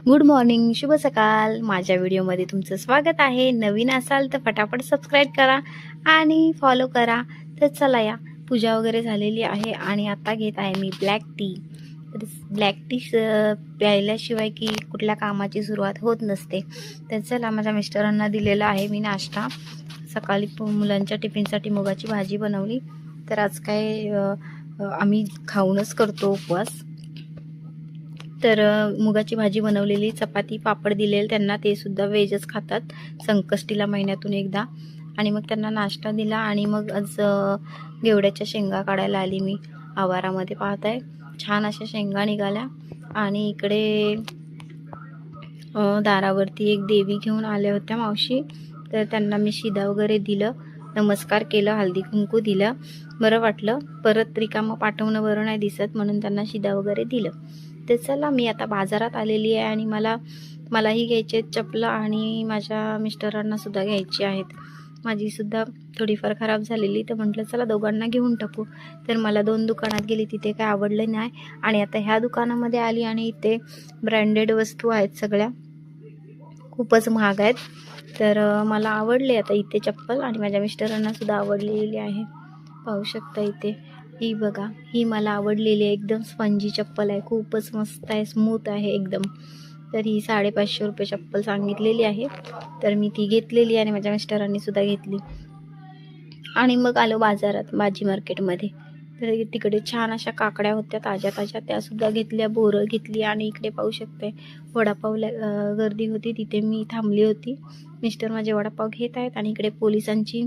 Good morning, शुभ सकाळ. माझ्या व्हिडिओमध्ये तुमचं स्वागत आहे. नवीन असाल तर फटाफट सबस्क्राईब करा आणि फॉलो करा. तर चला या, पूजा वगैरे झालेली आहे आणि आता घेत आहे मी ब्लॅक टी. तर ब्लॅक टी प्यायल्याशिवाय की कुठल्या कामाची सुरुवात होत नसते. तर चला, माझ्या मिस्टरांना दिलेला आहे मी नाश्ता. सकाळी मुलांच्या टिफिनसाठी मुगाची भाजी बनवली. तर आज काय आम्ही खाऊनच करतो उपवास. तर मुगाची भाजी बनवलेली, चपाती, पापड दिलेले त्यांना, ते सुद्धा व्हेजच खातात संकष्टीला महिन्यातून एकदा. आणि मग त्यांना नाश्ता दिला आणि मग आज घेवड्याच्या शेंगा काढायला आली मी आवारामध्ये. पाहताय छान अशा शेंगा निघाल्या. आणि इकडे दारावरती एक देवी घेऊन आल्या होत्या मावशी, तर त्यांना मी शिदा वगैरे दिलं, नमस्कार केलं, हळदी कुंकू दिलं. बरं वाटलं, परत रिकामं पाठवणं बरं नाही दिसत, म्हणून त्यांना शिदा वगैरे दिलं. तर चला, मी आता बाजारात आलेली आहे आणि मलाही घ्यायचे आहेत चपलं आणि माझ्या मिस्टरांना सुद्धा घ्यायची आहेत. माझी सुद्धा थोडीफार खराब झालेली, तर म्हटलं चला दोघांना घेऊन टाकू. तर मला 2 दुकानात गेली, तिथे काय आवडलं नाही. आणि आता ह्या दुकानामध्ये आली आणि इथे ब्रँडेड वस्तू आहेत सगळ्या, खूपच महाग आहेत. तर मला आवडले आता इथे चप्पल आणि माझ्या मिस्टरांना सुद्धा आवडलेली आहे. पाहू शकता इथे, ही बघा, ही मला आवडलेली आहे. एकदम स्पंजी चप्पल आहे, खूपच मस्त आहे, स्मूथ आहे एकदम. तर ही 550 रुपये चप्पल सांगितलेली आहे. तर मी ती घेतलेली आणि माझ्या मिस्टरांनी सुद्धा घेतली. आणि मग आलो बाजारात, भाजी मार्केटमध्ये. तर तिकडे छान अशा काकड्या होत्या ताज्या ताज्या, त्यासुद्धा घेतल्या. बोरं घेतली आणि इकडे पाहू शकते वडापावला गर्दी होती, तिथे मी थांबली होती. मिस्टर माझे वडापाव घेत आहेत आणि इकडे पोलिसांची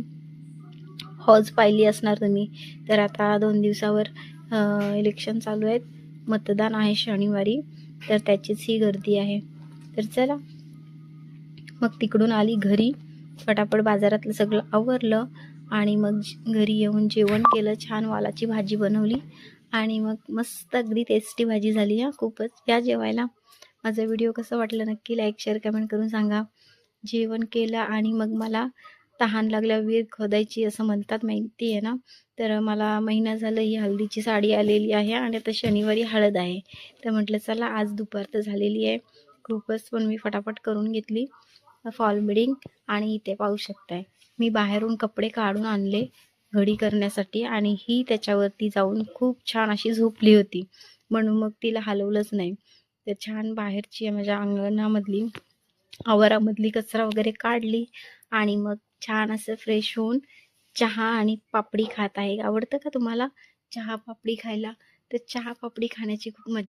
हौज पाहिली असणार तुम्ही. तर आता 2 दिवसावर इलेक्शन चालू आहेत, मतदान आहे शनिवारी, तर त्याचीच ही गर्दी आहे. तर चला, मग तिकडून आली घरी, फटाफट बाजारातलं सगळं आवरलं आणि मग घरी येऊन जेवण केलं. छान वालाची भाजी बनवली आणि मग मस्त अगदी टेस्टी भाजी झाली. खूपच या जेवायला. माझा व्हिडिओ कसा वाटला नक्की लाईक, शेअर, कमेंट करून सांगा. जेवण केलं आणि मग मला तहान लागल्यावर विहीर खोदायची असं म्हणतात, माहिती आहे ना. तर मला महिना झालं ही हळदीची साडी आलेली आहे आणि आता शनिवारी हळद आहे. तर म्हटलं चला, आज दुपार तर झालेली आहे खूपच, पण मी फटाफट करून घेतली फॉल बिडिंग. आणि इथे पाहू शकताय, मी बाहेरून कपडे काढून आणले घडी करण्यासाठी आणि ही त्याच्यावरती जाऊन खूप छान अशी झोपली होती, म्हणून मग तिला हलवलंच नाही. तर छान बाहेरची माझ्या अंगणामधली आवारामधली कचरा वगैरे काढली आणि मग छान असं फ्रेश होऊन चहा आणि पापडी खात आहे. आवडतं का तुम्हाला चहा पापडी खायला? तर चहा पापडी खाण्याची खूप मजा